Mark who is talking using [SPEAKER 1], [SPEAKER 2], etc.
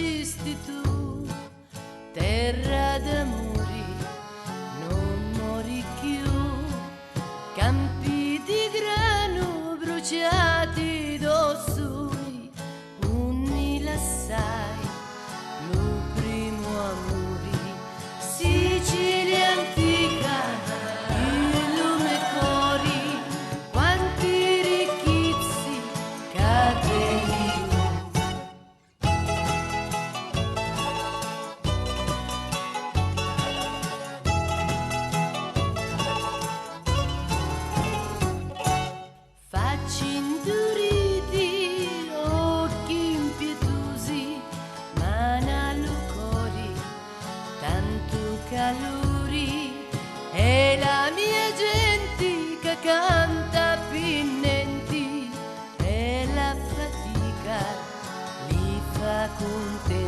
[SPEAKER 1] nascisti tu, terra d'amori, non mori più, campi di grano bruciati dossui, unni l'assai, lo primo amori, Sicilia antica, il lume cori, quanti ricchizzi cadeni tu. Facci induriti, occhi impietosi, mana lucori, tanto calori, e la mia gente che canta pinnenti, e la fatica li fa contenti.